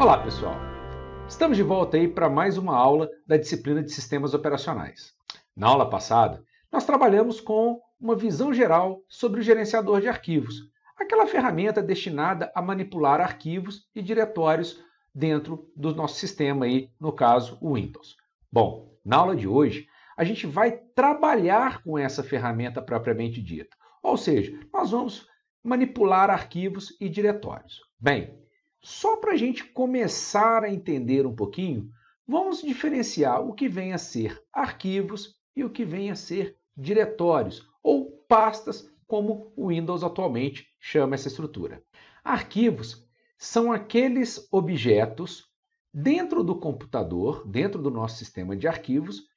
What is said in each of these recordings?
Olá, pessoal! Estamos de volta aí para mais uma aula da disciplina de Sistemas Operacionais. Na aula passada, nós trabalhamos com uma visão geral sobre o gerenciador de arquivos, aquela ferramenta destinada a manipular arquivos e diretórios dentro do nosso sistema aí, no caso, o Windows. Bom, na aula de hoje, a gente vai trabalhar com essa ferramenta propriamente dita, ou seja, nós vamos manipular arquivos e diretórios. Bem, só para a gente começar a entender um pouquinho, vamos diferenciar o que vem a ser arquivos e o que vem a ser diretórios, ou pastas, como o Windows atualmente chama essa estrutura. Arquivos são aqueles objetos dentro do computador, dentro do nosso sistema de arquivos,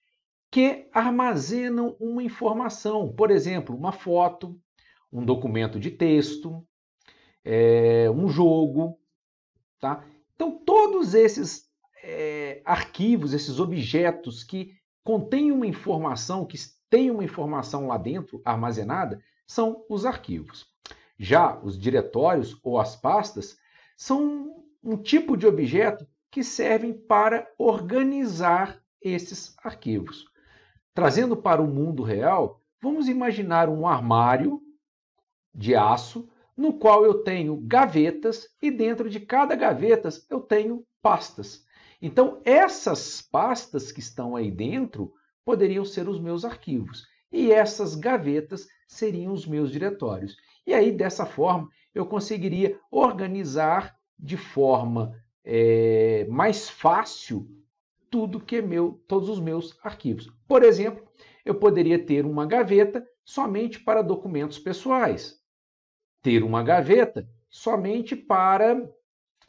que armazenam uma informação, por exemplo, uma foto, um documento de texto, um jogo. Tá? Então, todos esses arquivos, esses objetos que contêm uma informação, que têm uma informação lá dentro armazenada, são os arquivos. Já os diretórios ou as pastas são um tipo de objeto que servem para organizar esses arquivos. Trazendo para o mundo real, vamos imaginar um armário de aço no qual eu tenho gavetas e dentro de cada gaveta eu tenho pastas. Então, essas pastas que estão aí dentro poderiam ser os meus arquivos e essas gavetas seriam os meus diretórios. E aí, dessa forma, eu conseguiria organizar de forma mais fácil todos os meus arquivos. Por exemplo, eu poderia ter uma gaveta somente para documentos pessoais, ter uma gaveta somente para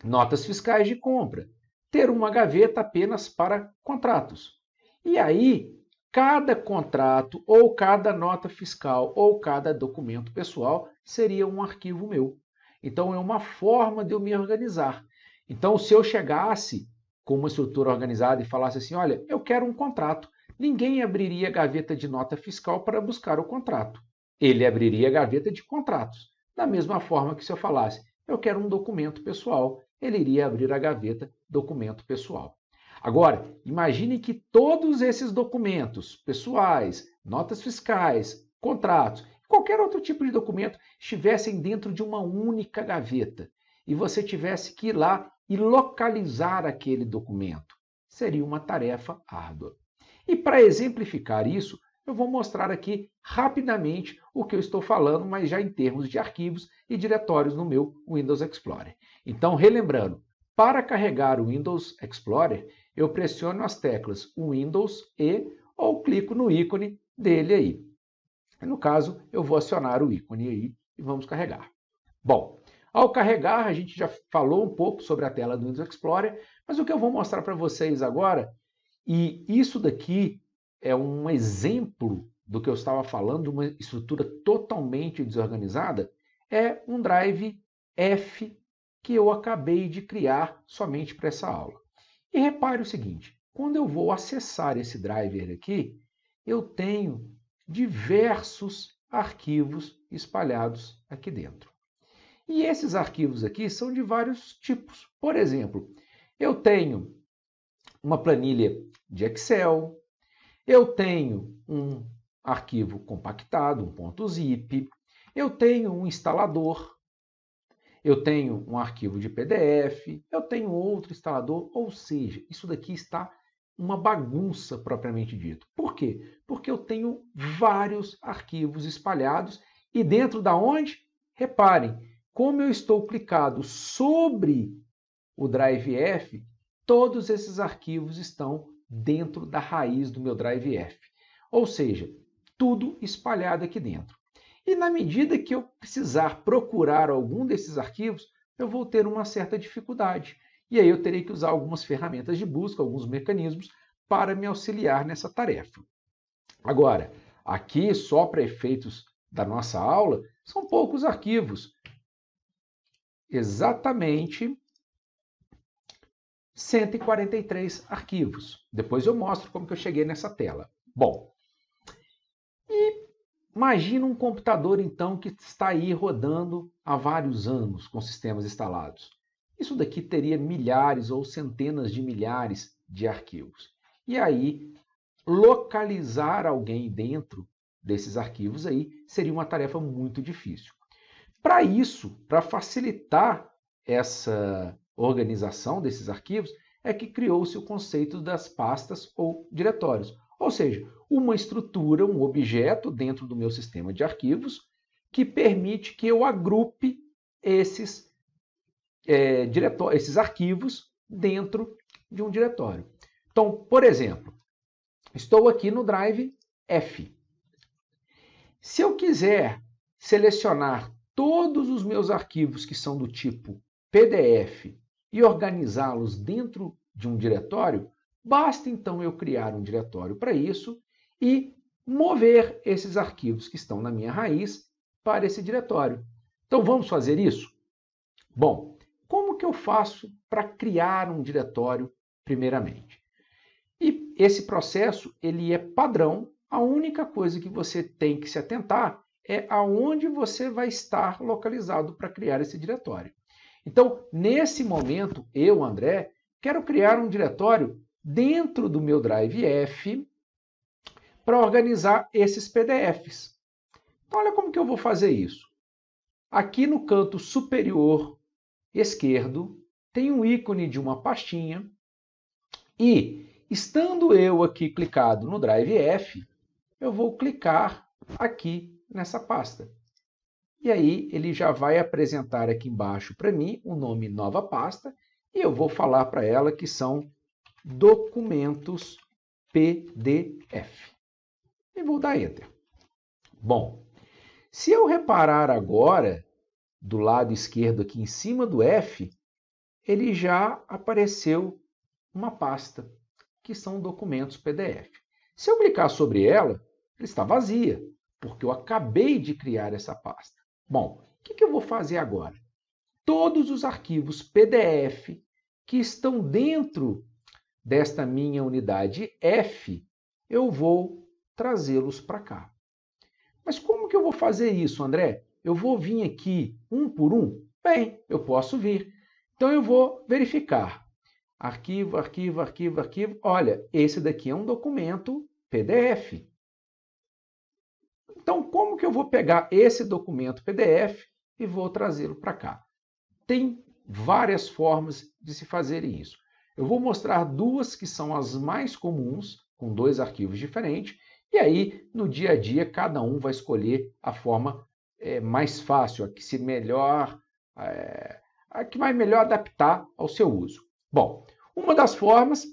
notas fiscais de compra, ter uma gaveta apenas para contratos. E aí, cada contrato, ou cada nota fiscal, ou cada documento pessoal seria um arquivo meu. Então, é uma forma de eu me organizar. Então, se eu chegasse com uma estrutura organizada e falasse assim, olha, eu quero um contrato, ninguém abriria a gaveta de nota fiscal para buscar o contrato. Ele abriria a gaveta de contratos. Da mesma forma que se eu falasse, eu quero um documento pessoal, ele iria abrir a gaveta documento pessoal. Agora, imagine que todos esses documentos pessoais, notas fiscais, contratos, qualquer outro tipo de documento estivessem dentro de uma única gaveta e você tivesse que ir lá e localizar aquele documento. Seria uma tarefa árdua. E para exemplificar isso, eu vou mostrar aqui rapidamente o que eu estou falando, mas já em termos de arquivos e diretórios no meu Windows Explorer. Então, relembrando, para carregar o Windows Explorer, eu pressiono as teclas Windows e ou clico no ícone dele aí. No caso, eu vou acionar o ícone aí e vamos carregar. Bom, ao carregar, a gente já falou um pouco sobre a tela do Windows Explorer, mas o que eu vou mostrar para vocês agora, e isso daqui é um exemplo do que eu estava falando, uma estrutura totalmente desorganizada, é um Drive F que eu acabei de criar somente para essa aula. E repare o seguinte, quando eu vou acessar esse driver aqui, eu tenho diversos arquivos espalhados aqui dentro. E esses arquivos aqui são de vários tipos. Por exemplo, eu tenho uma planilha de Excel, eu tenho um arquivo compactado, um .zip, eu tenho um instalador, eu tenho um arquivo de PDF, eu tenho outro instalador, ou seja, isso daqui está uma bagunça propriamente dito. Por quê? Porque eu tenho vários arquivos espalhados e dentro da onde? Reparem, como eu estou clicado sobre o Drive F, todos esses arquivos estão dentro da raiz do meu Drive F. Ou seja, tudo espalhado aqui dentro. E na medida que eu precisar procurar algum desses arquivos, eu vou ter uma certa dificuldade. E aí eu terei que usar algumas ferramentas de busca, alguns mecanismos para me auxiliar nessa tarefa. Agora, aqui só para efeitos da nossa aula, são poucos arquivos. Exatamente 143 arquivos. Depois eu mostro como que eu cheguei nessa tela. Bom, e imagina um computador, então, que está aí rodando há vários anos com sistemas instalados. isso daqui teria milhares ou centenas de milhares de arquivos. E aí, localizar alguém dentro desses arquivos aí seria uma tarefa muito difícil. Para isso, para facilitar essa organização desses arquivos, é que criou-se o conceito das pastas ou diretórios. Ou seja, uma estrutura, um objeto dentro do meu sistema de arquivos que permite que eu agrupe esses arquivos dentro de um diretório. Então, por exemplo, estou aqui no Drive F. Se eu quiser selecionar todos os meus arquivos que são do tipo PDF e organizá-los dentro de um diretório, basta então eu criar um diretório para isso e mover esses arquivos que estão na minha raiz para esse diretório. Então vamos fazer isso? Bom, como que eu faço para criar um diretório primeiramente? E esse processo ele é padrão, a única coisa que você tem que se atentar é aonde você vai estar localizado para criar esse diretório. Então, nesse momento, eu, André, quero criar um diretório dentro do meu Drive F para organizar esses PDFs. Então, olha como que eu vou fazer isso. Aqui no canto superior esquerdo tem um ícone de uma pastinha e, estando eu aqui clicado no Drive F, eu vou clicar aqui nessa pasta. E aí ele já vai apresentar aqui embaixo para mim o nome nova pasta e eu vou falar para ela que são documentos PDF. E vou dar Enter. Bom, se eu reparar agora, do lado esquerdo aqui em cima do F, ele já apareceu uma pasta, que são documentos PDF. Se eu clicar sobre ela, ela está vazia, porque eu acabei de criar essa pasta. Bom, o que eu vou fazer agora? Todos os arquivos PDF que estão dentro desta minha unidade F, eu vou trazê-los para cá. Mas como que eu vou fazer isso, André? Eu vou vir aqui um por um? Bem, eu posso vir. Então eu vou verificar. Arquivo, arquivo, arquivo, arquivo. Olha, esse daqui é um documento PDF. Então, como que eu vou pegar esse documento PDF e vou trazê-lo para cá? Tem várias formas de se fazer isso. Eu vou mostrar duas que são as mais comuns, com dois arquivos diferentes, e aí, no dia a dia, cada um vai escolher a forma mais fácil, a que vai melhor adaptar ao seu uso. Bom, uma das formas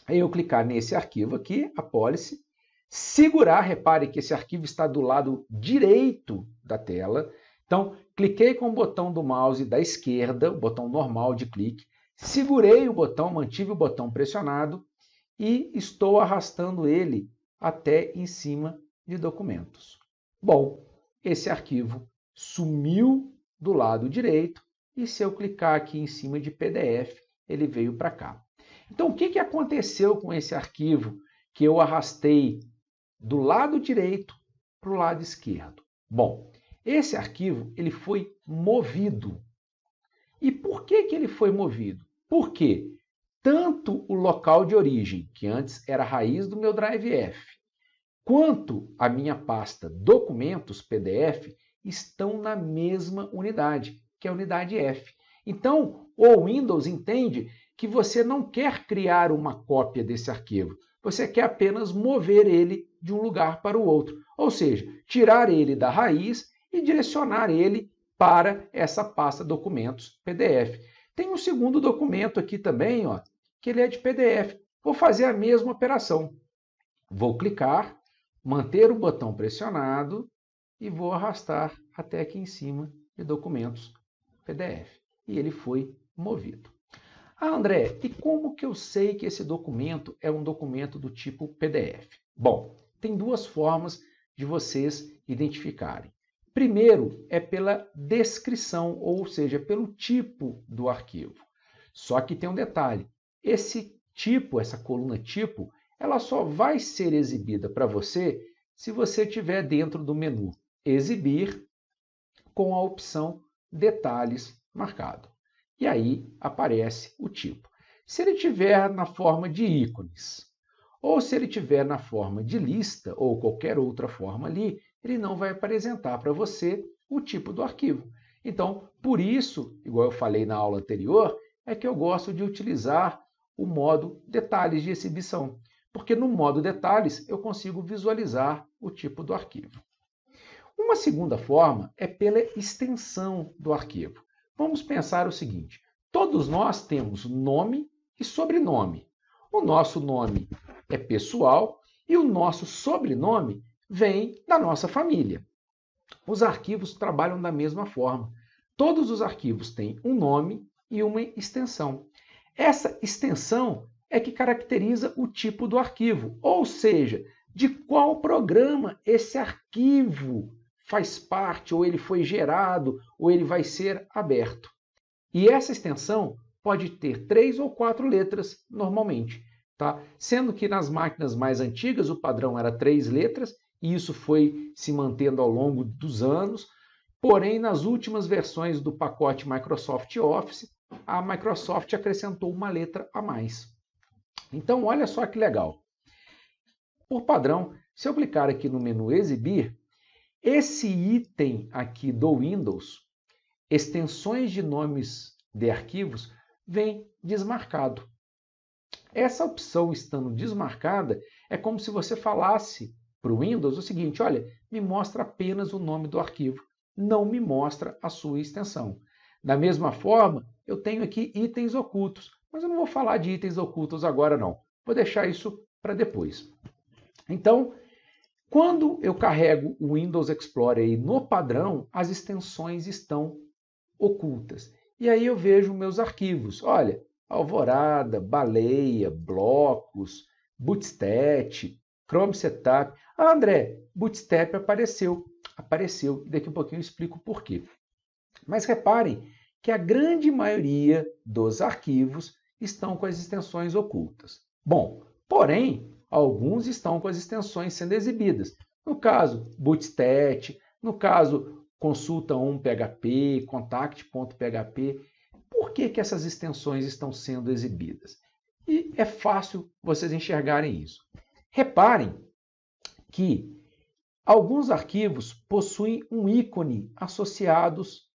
é eu clicar nesse arquivo aqui, a policy, segurar, repare que esse arquivo está do lado direito da tela. Então, cliquei com o botão do mouse da esquerda, o botão normal de clique, segurei o botão, mantive o botão pressionado e estou arrastando ele até em cima de documentos. Bom, esse arquivo sumiu do lado direito e se eu clicar aqui em cima de PDF, ele veio para cá. Então, o que aconteceu com esse arquivo que eu arrastei do lado direito para o lado esquerdo? Bom, esse arquivo ele foi movido. E por que ele foi movido? Porque tanto o local de origem, que antes era a raiz do meu Drive F, quanto a minha pasta Documentos PDF estão na mesma unidade, que é a unidade F. Então, o Windows entende que você não quer criar uma cópia desse arquivo, você quer apenas mover ele de um lugar para o outro, ou seja, tirar ele da raiz e direcionar ele para essa pasta Documentos PDF. Tem um segundo documento aqui também, ó, que ele é de PDF. Vou fazer a mesma operação. Vou clicar, manter o botão pressionado e vou arrastar até aqui em cima de Documentos PDF. E ele foi movido. Ah, André, e como que eu sei que esse documento é um documento do tipo PDF? Bom, tem duas formas de vocês identificarem. Primeiro é pela descrição, ou seja, pelo tipo do arquivo. Só que tem um detalhe, esse tipo, essa coluna tipo, ela só vai ser exibida para você se você estiver dentro do menu Exibir com a opção Detalhes marcado. e aí aparece o tipo. Se ele tiver na forma de ícones, ou se ele tiver na forma de lista, ou qualquer outra forma ali, ele não vai apresentar para você o tipo do arquivo. Então, por isso, igual eu falei na aula anterior, é que eu gosto de utilizar o modo detalhes de exibição, porque no modo detalhes eu consigo visualizar o tipo do arquivo. Uma segunda forma é pela extensão do arquivo. Vamos pensar o seguinte: todos nós temos nome e sobrenome. O nosso nome é pessoal e o nosso sobrenome vem da nossa família. Os arquivos trabalham da mesma forma. Todos os arquivos têm um nome e uma extensão. Essa extensão é que caracteriza o tipo do arquivo, ou seja, de qual programa esse arquivo faz parte, ou ele foi gerado, ou ele vai ser aberto. E essa extensão pode ter 3 ou 4 letras normalmente, tá? Sendo que nas máquinas mais antigas o padrão era 3 letras, e isso foi se mantendo ao longo dos anos, porém nas últimas versões do pacote Microsoft Office, a Microsoft acrescentou uma letra a mais. Então olha só que legal. Por padrão, se eu clicar aqui no menu Exibir, esse item aqui do Windows, extensões de nomes de arquivos, vem desmarcado. Essa opção estando desmarcada, é como se você falasse para o Windows o seguinte: olha, me mostra apenas o nome do arquivo, não me mostra a sua extensão. Da mesma forma, eu tenho aqui itens ocultos, mas eu não vou falar de itens ocultos agora não, vou deixar isso para depois. Então, quando eu carrego o Windows Explorer aí no padrão, as extensões estão ocultas. E aí eu vejo meus arquivos. Olha, Alvorada, Baleia, Blocos, Bootstat, Chrome Setup. Ah, André, Bootstat apareceu. Apareceu. E daqui a pouquinho eu explico o porquê. Mas reparem que a grande maioria dos arquivos estão com as extensões ocultas. Bom, porém, alguns estão com as extensões sendo exibidas. No caso, Bootstat, no caso, consulta1.php, contact.php. Por que essas extensões estão sendo exibidas? E é fácil vocês enxergarem isso. Reparem que alguns arquivos possuem um ícone associados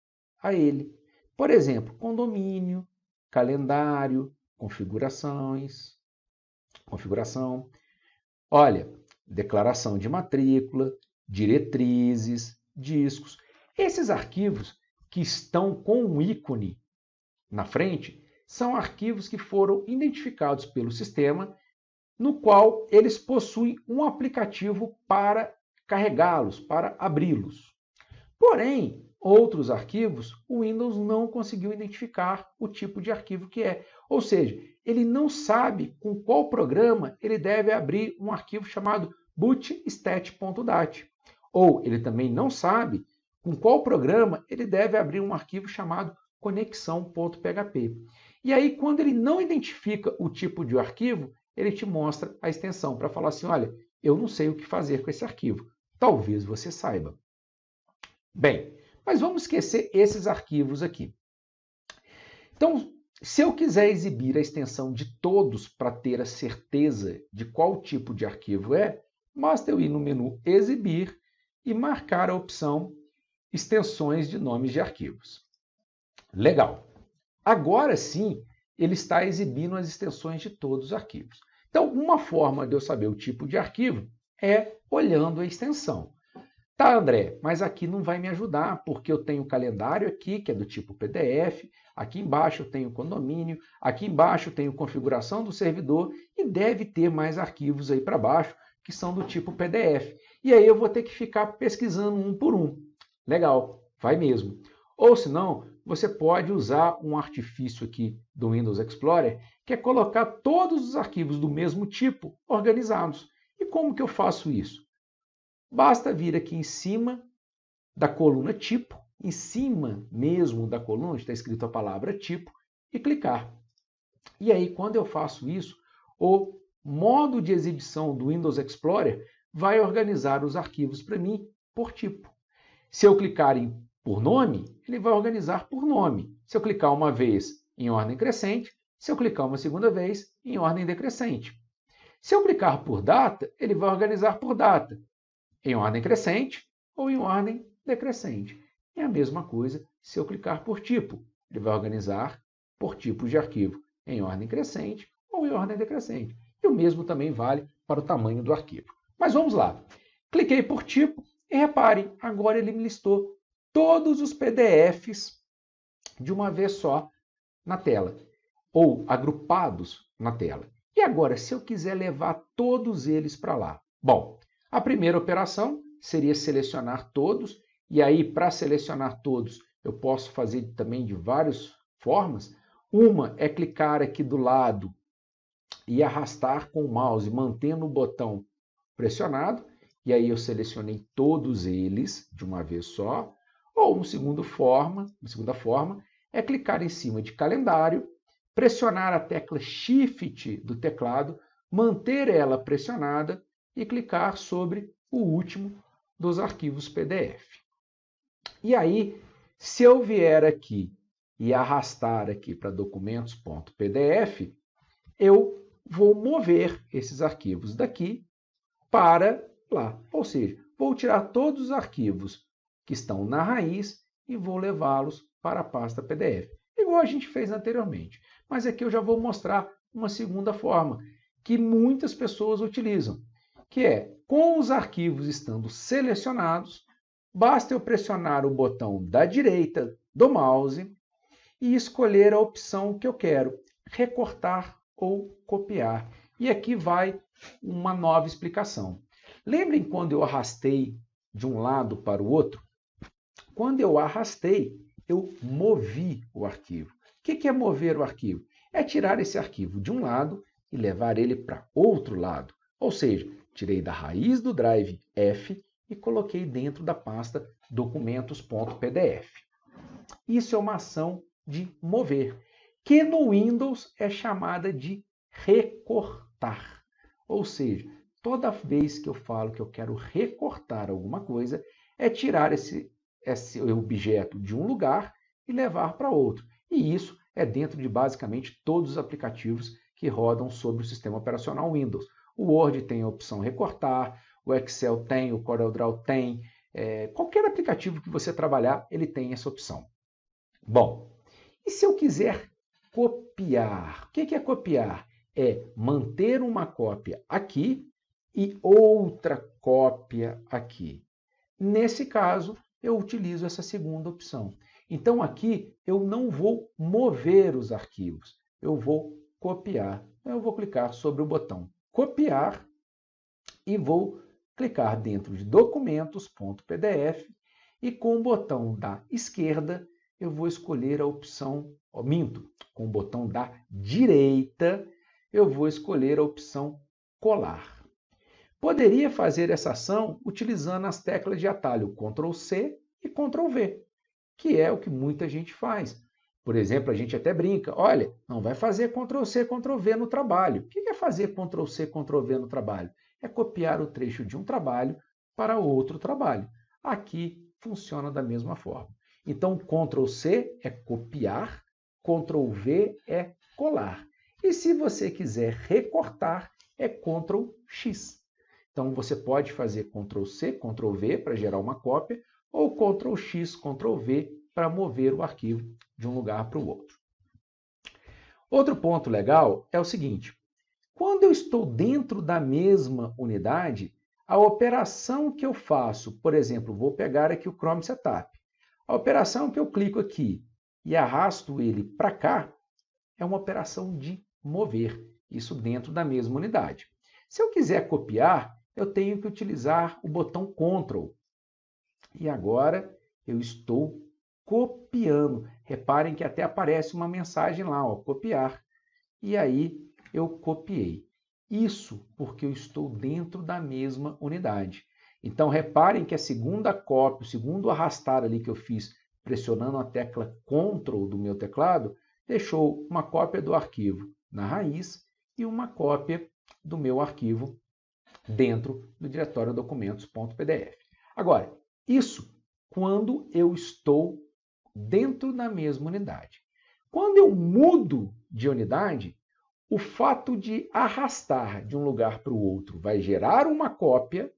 a ele. Por exemplo, condomínio, calendário, configuração. Olha, declaração de matrícula, diretrizes, discos. Esses arquivos que estão com um ícone na frente são arquivos que foram identificados pelo sistema, no qual eles possuem um aplicativo para carregá-los, para abri-los. Porém, outros arquivos, o Windows não conseguiu identificar o tipo de arquivo que é. Ou seja, ele não sabe com qual programa ele deve abrir um arquivo chamado bootstat.dat. Ou ele também não sabe com qual programa ele deve abrir um arquivo chamado conexão.php. E aí, quando ele não identifica o tipo de arquivo, ele te mostra a extensão para falar assim: olha, eu não sei o que fazer com esse arquivo. Talvez você saiba. Bem, mas vamos esquecer esses arquivos aqui. Então, se eu quiser exibir a extensão de todos para ter a certeza de qual tipo de arquivo é, basta eu ir no menu Exibir e marcar a opção Extensões de nomes de arquivos. Legal. Agora sim, ele está exibindo as extensões de todos os arquivos. Então, uma forma de eu saber o tipo de arquivo é olhando a extensão. Tá, André, mas aqui não vai me ajudar, porque eu tenho o calendário aqui, que é do tipo PDF, aqui embaixo eu tenho condomínio, aqui embaixo eu tenho configuração do servidor e deve ter mais arquivos aí para baixo, que são do tipo PDF. E aí eu vou ter que ficar pesquisando um por um. Legal, vai mesmo. Ou senão, você pode usar um artifício aqui do Windows Explorer, que é colocar todos os arquivos do mesmo tipo organizados. E como que eu faço isso? Basta vir aqui em cima da coluna tipo, em cima mesmo da coluna, está escrito a palavra tipo, e clicar. E aí, quando eu faço isso, o modo de exibição do Windows Explorer vai organizar os arquivos para mim por tipo. Se eu clicar em por nome, ele vai organizar por nome. Se eu clicar uma vez em ordem crescente, se eu clicar uma segunda vez em ordem decrescente. Se eu clicar por data, ele vai organizar por data, em ordem crescente ou em ordem decrescente. É a mesma coisa se eu clicar por tipo. Ele vai organizar por tipos de arquivo, em ordem crescente ou em ordem decrescente. E o mesmo também vale para o tamanho do arquivo. Mas vamos lá. Cliquei por tipo e reparem, agora ele me listou todos os PDFs de uma vez só na tela, ou agrupados na tela. E agora, se eu quiser levar todos eles para lá? Bom, a primeira operação seria selecionar todos, e aí para selecionar todos eu posso fazer também de várias formas. Uma é clicar aqui do lado e arrastar com o mouse, mantendo o botão pressionado, e aí eu selecionei todos eles de uma vez só. Ou uma segunda forma é clicar em cima de calendário, pressionar a tecla Shift do teclado, manter ela pressionada e clicar sobre o último dos arquivos PDF. E aí, se eu vier aqui e arrastar aqui para documentos.pdf, eu vou mover esses arquivos daqui para lá. Ou seja, vou tirar todos os arquivos que estão na raiz e vou levá-los para a pasta PDF. Igual a gente fez anteriormente. Mas aqui eu já vou mostrar uma segunda forma que muitas pessoas utilizam, que é, com os arquivos estando selecionados, basta eu pressionar o botão da direita do mouse e escolher a opção que eu quero, recortar ou copiar. E aqui vai uma nova explicação. Lembrem quando eu arrastei de um lado para o outro? Quando eu arrastei, eu movi o arquivo. O que é mover o arquivo? É tirar esse arquivo de um lado e levar ele para outro lado. Ou seja, tirei da raiz do drive F e coloquei dentro da pasta documentos.pdf. Isso é uma ação de mover, que no Windows é chamada de recortar. Ou seja, toda vez que eu falo que eu quero recortar alguma coisa, é tirar esse objeto de um lugar e levar para outro. E isso é dentro de basicamente todos os aplicativos que rodam sobre o sistema operacional Windows. O Word tem a opção recortar, o Excel tem, o CorelDRAW tem, qualquer aplicativo que você trabalhar, ele tem essa opção. Bom, e se eu quiser copiar? O que é copiar? É manter uma cópia aqui e outra cópia aqui. Nesse caso, eu utilizo essa segunda opção. Então, aqui eu não vou mover os arquivos, eu vou copiar. Eu vou clicar sobre o botão copiar e vou clicar dentro de documentos.pdf e com o botão da esquerda eu vou escolher a opção, com o botão da direita eu vou escolher a opção colar. Poderia fazer essa ação utilizando as teclas de atalho Ctrl+C e Ctrl+V, que é o que muita gente faz. Por exemplo, a gente até brinca, olha, não vai fazer Ctrl+C, Ctrl+V no trabalho. O que é fazer Ctrl+C, Ctrl+V no trabalho? É copiar o trecho de um trabalho para outro trabalho. Aqui funciona da mesma forma. Então, Ctrl+C é copiar, Ctrl+V é colar. E se você quiser recortar, é Ctrl+X. Então, você pode fazer Ctrl+C, Ctrl+V para gerar uma cópia, ou Ctrl+X, Ctrl+V para mover o arquivo de um lugar para o outro. Outro ponto legal é o seguinte, quando eu estou dentro da mesma unidade, a operação que eu faço, por exemplo, vou pegar aqui o Chrome Setup, a operação que eu clico aqui e arrasto ele para cá, é uma operação de mover, isso dentro da mesma unidade. Se eu quiser copiar, eu tenho que utilizar o botão Ctrl. E agora eu estou copiando. Reparem que até aparece uma mensagem lá, ó, copiar. E aí eu copiei. Isso porque eu estou dentro da mesma unidade. Então reparem que a segunda cópia, o segundo arrastar ali que eu fiz pressionando a tecla Ctrl do meu teclado, deixou uma cópia do arquivo na raiz e uma cópia do meu arquivo dentro do diretório documentos.pdf. Agora, isso quando eu estou dentro da mesma unidade. Quando eu mudo de unidade, o fato de arrastar de um lugar para o outro vai gerar uma cópia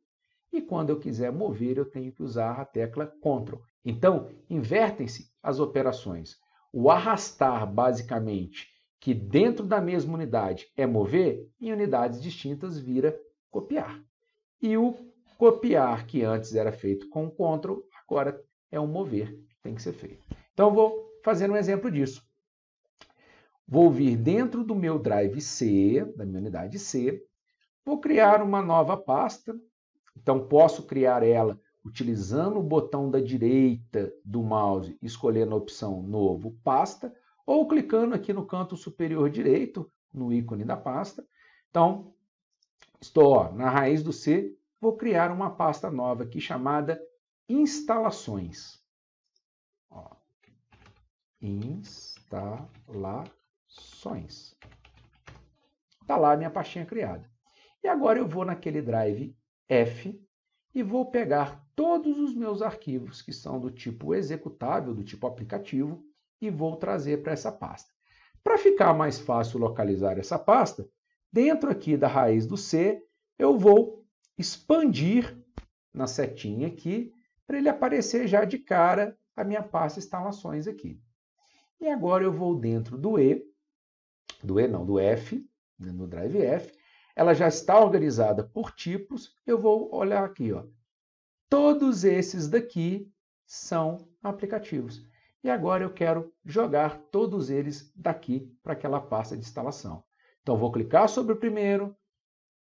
e quando eu quiser mover, eu tenho que usar a tecla Ctrl. Então, invertem-se as operações. O arrastar, basicamente, que dentro da mesma unidade é mover, em unidades distintas vira copiar. E o copiar, que antes era feito com Ctrl, agora é um mover que tem que ser feito. Então, eu vou fazer um exemplo disso. Vou vir dentro do meu drive C, da minha unidade C, vou criar uma nova pasta. Então, posso criar ela utilizando o botão da direita do mouse, escolhendo a opção Novo Pasta, ou clicando aqui no canto superior direito, no ícone da pasta. Então, estou na raiz do C, vou criar uma pasta nova aqui chamada Instalações. Instalações. Está lá a minha pastinha criada. E agora eu vou naquele drive F e vou pegar todos os meus arquivos que são do tipo executável, do tipo aplicativo, e vou trazer para essa pasta. Para ficar mais fácil localizar essa pasta, dentro aqui da raiz do C, eu vou expandir na setinha aqui, para ele aparecer já de cara a minha pasta instalações aqui. E agora eu vou dentro do F, no drive F, ela já está organizada por tipos, eu vou olhar aqui, ó. Todos esses daqui são aplicativos. E agora eu quero jogar todos eles daqui para aquela pasta de instalação. Então, vou clicar sobre o primeiro,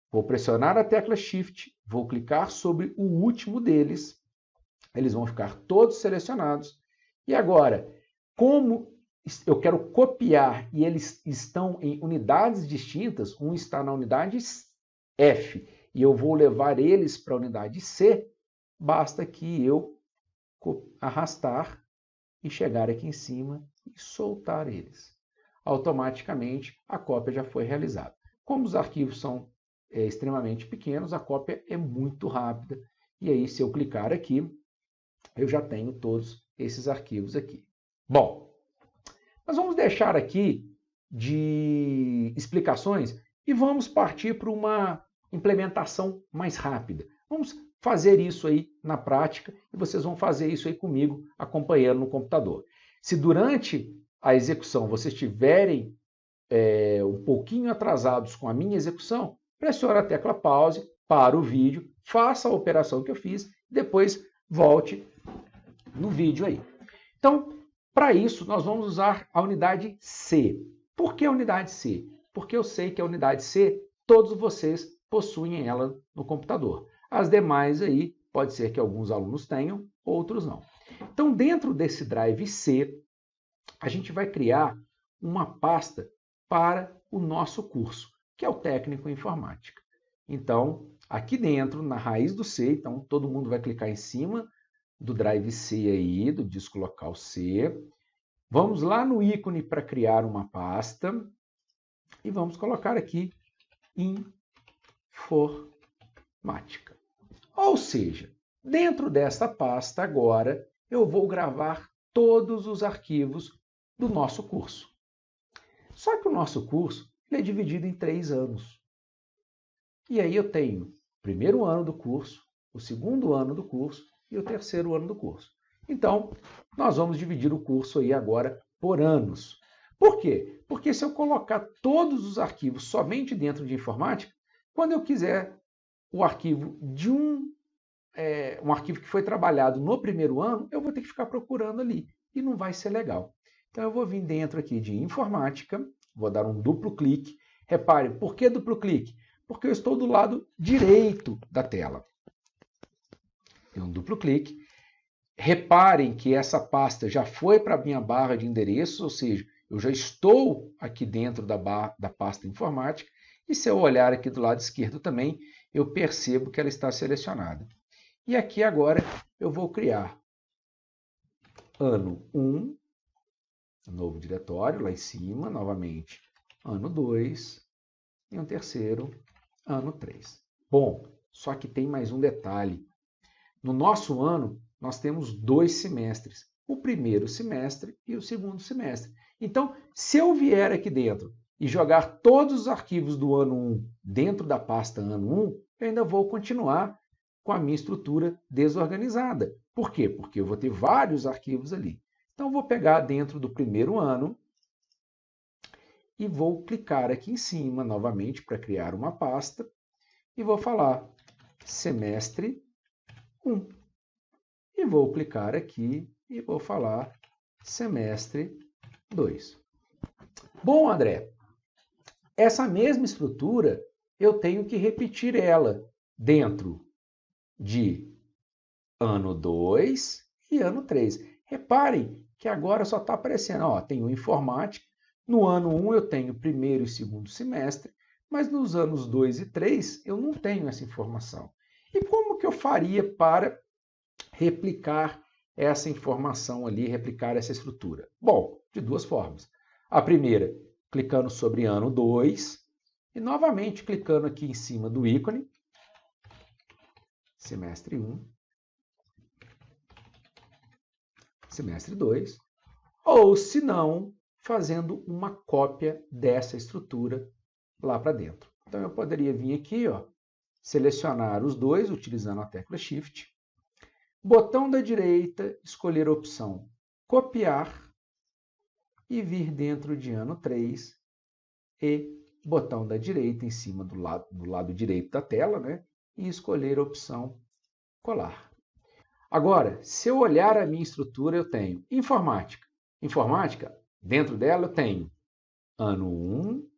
vou pressionar a tecla Shift, vou clicar sobre o último deles, eles vão ficar todos selecionados. E agora, como eu quero copiar e eles estão em unidades distintas, um está na unidade F e eu vou levar eles para a unidade C, basta que eu arrastar e chegar aqui em cima e soltar eles. Automaticamente a cópia já foi realizada. Como os arquivos são extremamente pequenos, a cópia é muito rápida. E aí, se eu clicar aqui, eu já tenho todos esses arquivos aqui. Bom, nós vamos deixar aqui de explicações e vamos partir para uma implementação mais rápida. Vamos fazer isso aí na prática e vocês vão fazer isso aí comigo, acompanhando no computador. Se durante a execução vocês estiverem um pouquinho atrasados com a minha execução, pressione a tecla pause, para o vídeo, faça a operação que eu fiz, depois volte no vídeo aí. Então, para isso, nós vamos usar a unidade C. Por que a unidade C? Porque eu sei que a unidade C, todos vocês possuem ela no computador. As demais aí, pode ser que alguns alunos tenham, outros não. Então, dentro desse drive C, a gente vai criar uma pasta para o nosso curso, que é o Técnico em Informática. Então, aqui dentro, na raiz do C, então todo mundo vai clicar em cima do drive C aí, do disco local C. Vamos lá no ícone para criar uma pasta e vamos colocar aqui Informática. Ou seja, dentro desta pasta agora eu vou gravar todos os arquivos do nosso curso. Só que o nosso curso ele é dividido em 3 anos. E aí eu tenho o primeiro ano do curso, o segundo ano do curso e o terceiro ano do curso. Então, nós vamos dividir o curso aí agora por anos. Por quê? Porque se eu colocar todos os arquivos somente dentro de informática, quando eu quiser o arquivo de um arquivo que foi trabalhado no primeiro ano, eu vou ter que ficar procurando ali e não vai ser legal. Então eu vou vir dentro aqui de informática, vou dar um duplo clique. Repare, por que duplo clique? Porque eu estou do lado direito da tela. Tem um duplo clique. Reparem que essa pasta já foi para a minha barra de endereços, ou seja, eu já estou aqui dentro da pasta informática. E se eu olhar aqui do lado esquerdo também, eu percebo que ela está selecionada. E aqui agora eu vou criar ano 1, novo diretório, lá em cima, novamente, ano 2, e um terceiro, ano 3. Bom, só que tem mais um detalhe. No nosso ano, nós temos 2 semestres, o primeiro semestre e o segundo semestre. Então, se eu vier aqui dentro e jogar todos os arquivos do ano 1 dentro da pasta ano 1, eu ainda vou continuar com a minha estrutura desorganizada. Por quê? Porque eu vou ter vários arquivos ali. Então, eu vou pegar dentro do primeiro ano e vou clicar aqui em cima novamente para criar uma pasta e vou falar semestre 1. E vou clicar aqui e vou falar semestre 2. Bom, André, essa mesma estrutura eu tenho que repetir ela dentro de ano 2 e ano 3. Reparem que agora só está aparecendo, ó, tenho informática, no ano 1 eu tenho primeiro e segundo semestre, mas nos anos 2 e 3 eu não tenho essa informação. E como que eu faria para replicar essa informação ali, replicar essa estrutura? Bom, de 2 formas. A primeira, clicando sobre ano 2 e novamente clicando aqui em cima do ícone, semestre 1, semestre 2, ou se não, fazendo uma cópia dessa estrutura lá para dentro. Então eu poderia vir aqui, ó, selecionar os dois utilizando a tecla Shift, botão da direita, escolher a opção copiar e vir dentro de ano 3 e botão da direita em cima do lado direito da tela, né? E escolher a opção colar. Agora, se eu olhar a minha estrutura, eu tenho informática. Informática, dentro dela eu tenho ano 1,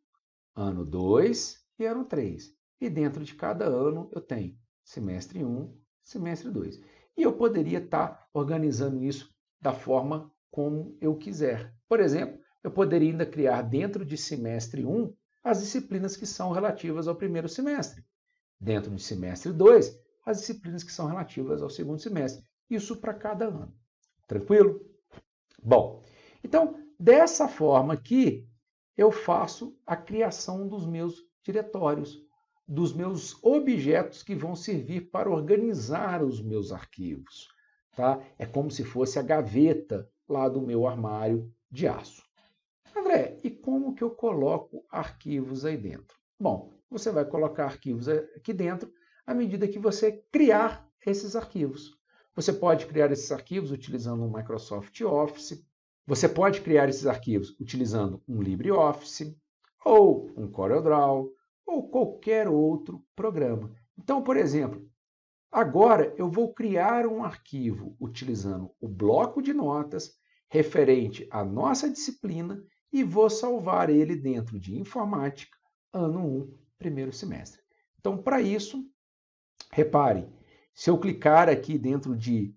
ano 2 e ano 3. E dentro de cada ano eu tenho semestre 1, semestre 2. E eu poderia estar organizando isso da forma como eu quiser. Por exemplo, eu poderia ainda criar dentro de semestre 1 as disciplinas que são relativas ao primeiro semestre. Dentro de semestre 2, as disciplinas que são relativas ao segundo semestre. Isso para cada ano. Tranquilo? Bom, então, dessa forma aqui, eu faço a criação dos meus diretórios, dos meus objetos que vão servir para organizar os meus arquivos. Tá? É como se fosse a gaveta lá do meu armário de aço. André, e como que eu coloco arquivos aí dentro? Bom, você vai colocar arquivos aqui dentro à medida que você criar esses arquivos. Você pode criar esses arquivos utilizando um Microsoft Office, você pode criar esses arquivos utilizando um LibreOffice, ou um CorelDRAW, ou qualquer outro programa. Então, por exemplo, agora eu vou criar um arquivo utilizando o bloco de notas referente à nossa disciplina e vou salvar ele dentro de Informática, ano 1, primeiro semestre. Então, para isso, repare, se eu clicar aqui dentro de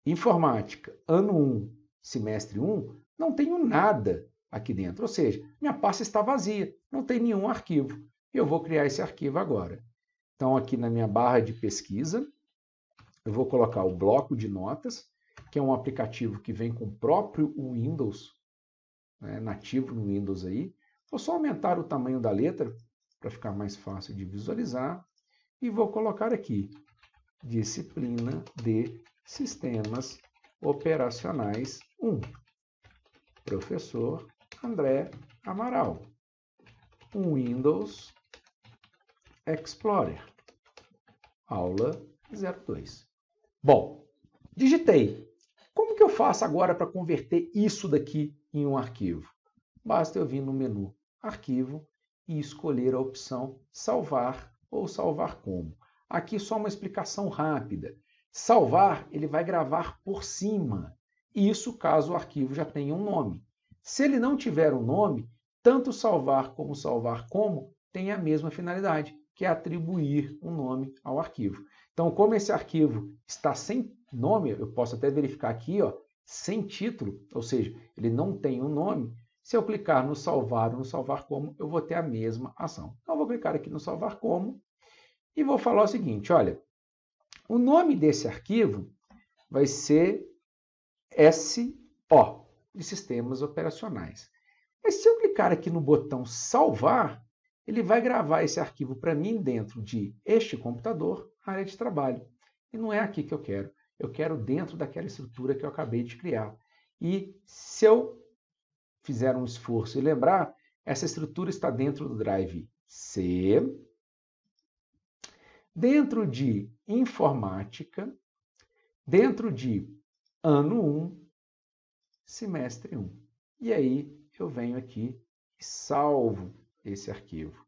Informática, ano 1, semestre 1, não tenho nada aqui dentro, ou seja, minha pasta está vazia, não tem nenhum arquivo. Eu vou criar esse arquivo agora. Então, aqui na minha barra de pesquisa, eu vou colocar o bloco de notas, que é um aplicativo que vem com o próprio Windows, né, nativo no Windows aí. Vou só aumentar o tamanho da letra para ficar mais fácil de visualizar e vou colocar aqui Disciplina de Sistemas Operacionais 1. Professor André Amaral. Windows Explorer. Aula 02. Bom, digitei. Como que eu faço agora para converter isso daqui em um arquivo? Basta eu vir no menu Arquivo e escolher a opção Salvar ou Salvar como. Aqui só uma explicação rápida. Salvar, ele vai gravar por cima. Isso caso o arquivo já tenha um nome. Se ele não tiver um nome, tanto salvar como tem a mesma finalidade, que é atribuir um nome ao arquivo. Então, como esse arquivo está sem nome, eu posso até verificar aqui, ó, sem título, ou seja, ele não tem um nome. Se eu clicar no salvar ou no salvar como, eu vou ter a mesma ação. Então, eu vou clicar aqui no salvar como e vou falar o seguinte, olha, o nome desse arquivo vai ser SO, de Sistemas Operacionais. Mas se eu clicar aqui no botão salvar, ele vai gravar esse arquivo para mim dentro de este computador, área de trabalho. E não é aqui que eu quero. eu quero dentro daquela estrutura que eu acabei de criar. E se eu fizer um esforço e lembrar, essa estrutura está dentro do Drive C, dentro de Informática, dentro de Ano 1, Semestre 1. E aí eu venho aqui e salvo esse arquivo.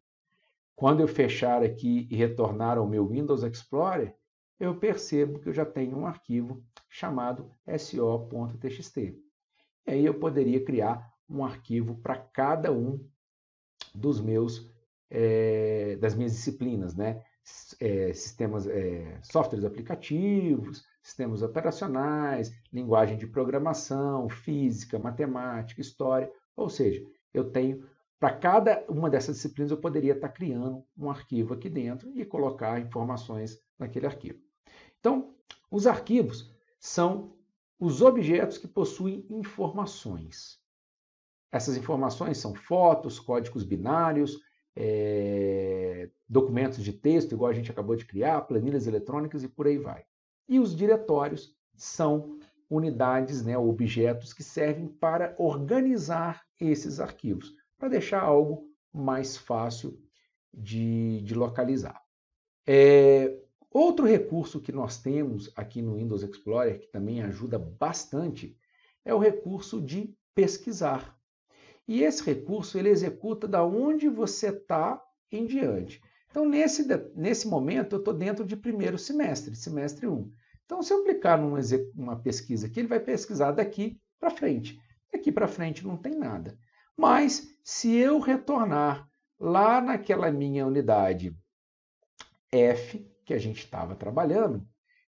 Quando eu fechar aqui e retornar ao meu Windows Explorer, eu percebo que eu já tenho um arquivo chamado so.txt. E aí eu poderia criar um arquivo para cada um dos das minhas disciplinas, né? Softwares aplicativos, sistemas operacionais, linguagem de programação, física, matemática, história. Ou seja, eu tenho, para cada uma dessas disciplinas, eu poderia estar criando um arquivo aqui dentro e colocar informações naquele arquivo. Então, os arquivos são os objetos que possuem informações. Essas informações são fotos, códigos binários, documentos de texto, igual a gente acabou de criar, planilhas eletrônicas e por aí vai. E os diretórios são unidades, né, objetos que servem para organizar esses arquivos, para deixar algo mais fácil de localizar. Outro recurso que nós temos aqui no Windows Explorer, que também ajuda bastante, é o recurso de pesquisar. E esse recurso ele executa da onde você está em diante. Então, nesse momento, eu estou dentro de primeiro semestre, semestre 1. Então, se eu clicar numa pesquisa aqui, ele vai pesquisar daqui para frente. Daqui para frente não tem nada. Mas, se eu retornar lá naquela minha unidade F, que a gente estava trabalhando,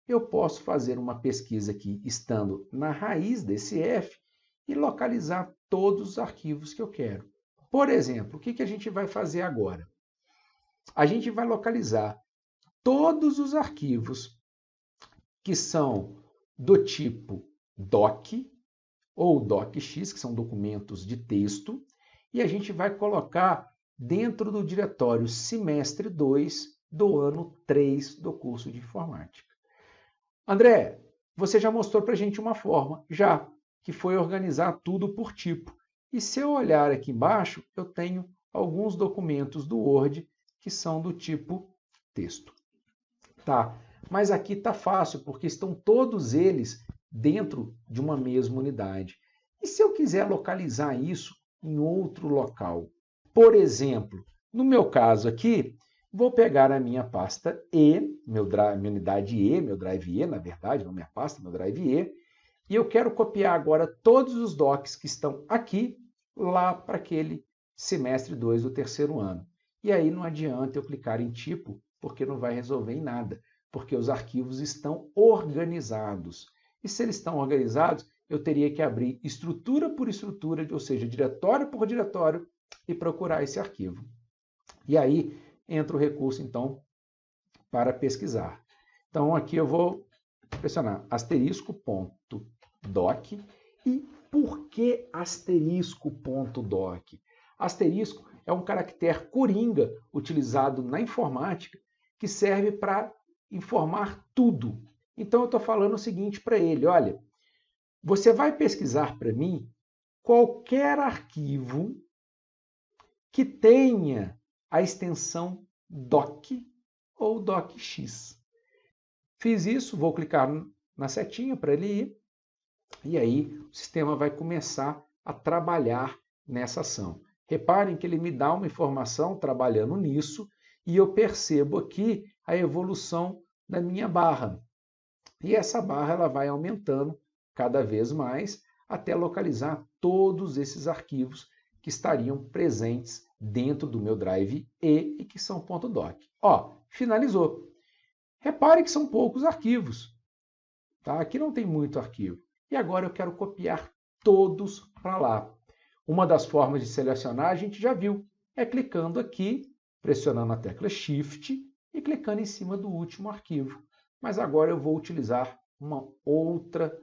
eu posso fazer uma pesquisa aqui, estando na raiz desse F, e localizar todos os arquivos que eu quero. Por exemplo, o que a gente vai fazer agora? A gente vai localizar todos os arquivos que são do tipo doc ou docx, que são documentos de texto, e a gente vai colocar dentro do diretório semestre 2 do ano 3 do curso de informática. André, você já mostrou para a gente uma forma, já, que foi organizar tudo por tipo. E se eu olhar aqui embaixo, eu tenho alguns documentos do Word que são do tipo texto. Tá, mas aqui está fácil, porque estão todos eles dentro de uma mesma unidade. E se eu quiser localizar isso em outro local? Por exemplo, no meu caso aqui, vou pegar a minha pasta E, minha unidade E, meu Drive E, na verdade, não minha pasta, meu Drive E, e eu quero copiar agora todos os docs que estão aqui, lá para aquele semestre 2 do terceiro ano. E aí não adianta eu clicar em tipo, porque não vai resolver em nada, porque os arquivos estão organizados. E se eles estão organizados, eu teria que abrir estrutura por estrutura, ou seja, diretório por diretório, e procurar esse arquivo. E aí entra o recurso, então, para pesquisar. Então, aqui eu vou pressionar asterisco.doc. E por que asterisco.doc? Asterisco é um caractere coringa utilizado na informática que serve para informar tudo. Então, eu estou falando o seguinte para ele, olha, você vai pesquisar para mim qualquer arquivo que tenha a extensão doc ou docx. Fiz isso, vou clicar na setinha para ele ir, e aí o sistema vai começar a trabalhar nessa ação. Reparem que ele me dá uma informação trabalhando nisso, e eu percebo aqui a evolução da minha barra. E essa barra ela vai aumentando cada vez mais até localizar todos esses arquivos que estariam presentes dentro do meu Drive E que são .doc. Ó, finalizou. Repare que são poucos arquivos. Tá? Aqui não tem muito arquivo. E agora eu quero copiar todos para lá. Uma das formas de selecionar a gente já viu. É clicando aqui, pressionando a tecla Shift e clicando em cima do último arquivo. Mas agora eu vou utilizar uma outra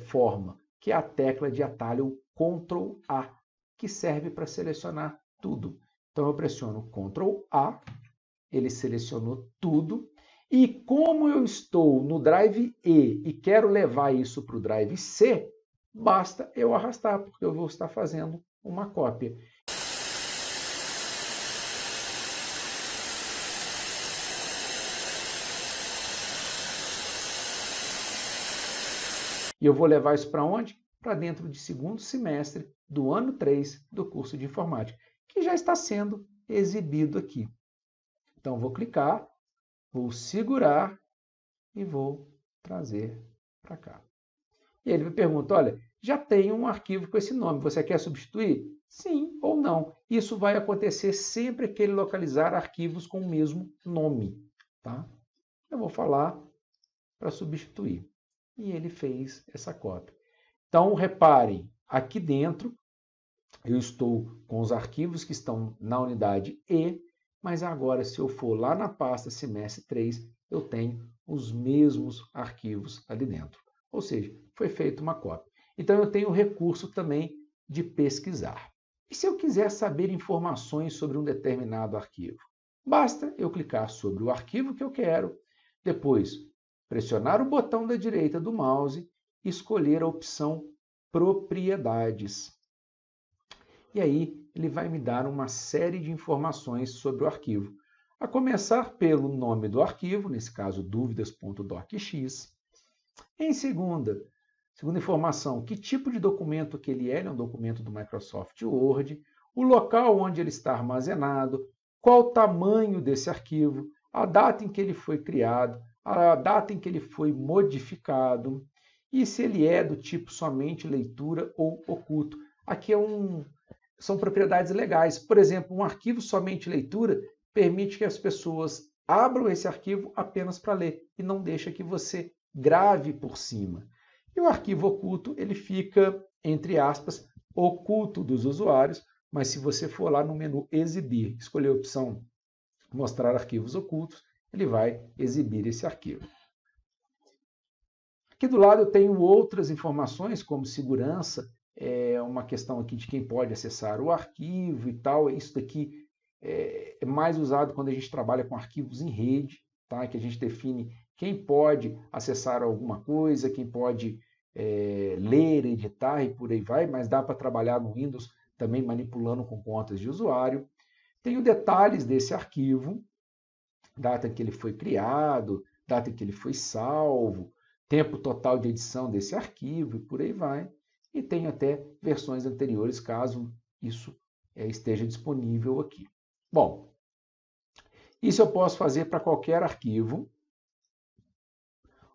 forma, que é a tecla de atalho Ctrl A, que serve para selecionar tudo. Então eu pressiono Ctrl A, ele selecionou tudo, E como eu estou no Drive E e quero levar isso para o Drive C, basta eu arrastar, porque eu vou estar fazendo uma cópia. E eu vou levar isso para onde? Para dentro de segundo semestre do ano 3 do curso de informática, que já está sendo exibido aqui. Então, vou clicar, vou segurar e vou trazer para cá. E ele me pergunta, olha, já tem um arquivo com esse nome, você quer substituir? Sim ou não. Isso vai acontecer sempre que ele localizar arquivos com o mesmo nome. Tá? Eu vou falar para substituir. E ele fez essa cópia. Então, reparem, aqui dentro eu estou com os arquivos que estão na unidade E, mas agora, se eu for lá na pasta semestre 3, eu tenho os mesmos arquivos ali dentro. Ou seja, foi feita uma cópia. Então, eu tenho o recurso também de pesquisar. E se eu quiser saber informações sobre um determinado arquivo? Basta eu clicar sobre o arquivo que eu quero, depois pressionar o botão da direita do mouse e escolher a opção Propriedades. E aí ele vai me dar uma série de informações sobre o arquivo, a começar pelo nome do arquivo, nesse caso dúvidas.docx. Em segunda informação, que tipo de documento que ele é um documento do Microsoft Word, o local onde ele está armazenado, qual o tamanho desse arquivo, a data em que ele foi criado, a data em que ele foi modificado e se ele é do tipo somente leitura ou oculto. Aqui são propriedades legais. Por exemplo, um arquivo somente leitura permite que as pessoas abram esse arquivo apenas para ler e não deixa que você grave por cima. E o arquivo oculto, ele fica, entre aspas, oculto dos usuários, mas se você for lá no menu Exibir, escolher a opção Mostrar arquivos ocultos, ele vai exibir esse arquivo. Aqui do lado eu tenho outras informações, como segurança, uma questão aqui de quem pode acessar o arquivo e tal. Isso daqui é mais usado quando a gente trabalha com arquivos em rede, tá? Que a gente define quem pode acessar alguma coisa, quem pode ler, editar e por aí vai, mas dá para trabalhar no Windows também manipulando com contas de usuário. Tenho detalhes desse arquivo, data em que ele foi criado, data em que ele foi salvo, tempo total de edição desse arquivo e por aí vai. E tenho até versões anteriores, caso isso esteja disponível aqui. Bom, isso eu posso fazer para qualquer arquivo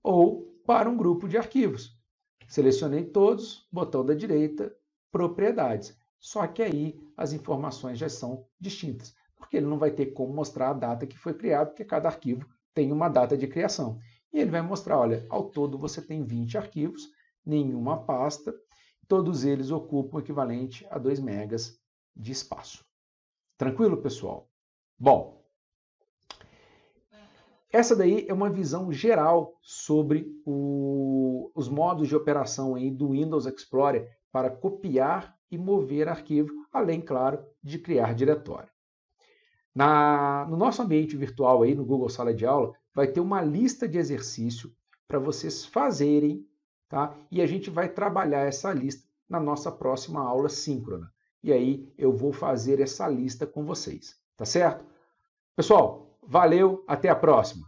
ou para um grupo de arquivos. Selecionei todos, botão da direita, propriedades. Só que aí as informações já são distintas, porque ele não vai ter como mostrar a data que foi criado, porque cada arquivo tem uma data de criação. E ele vai mostrar, olha, ao todo você tem 20 arquivos, nenhuma pasta, todos eles ocupam o equivalente a 2 megas de espaço. Tranquilo, pessoal? Bom, essa daí é uma visão geral sobre os modos de operação aí do Windows Explorer para copiar e mover arquivo, além, claro, de criar diretório. No nosso ambiente virtual, aí, no Google Sala de Aula, vai ter uma lista de exercício para vocês fazerem, tá? E a gente vai trabalhar essa lista na nossa próxima aula síncrona. E aí eu vou fazer essa lista com vocês, tá certo? Pessoal, valeu, até a próxima!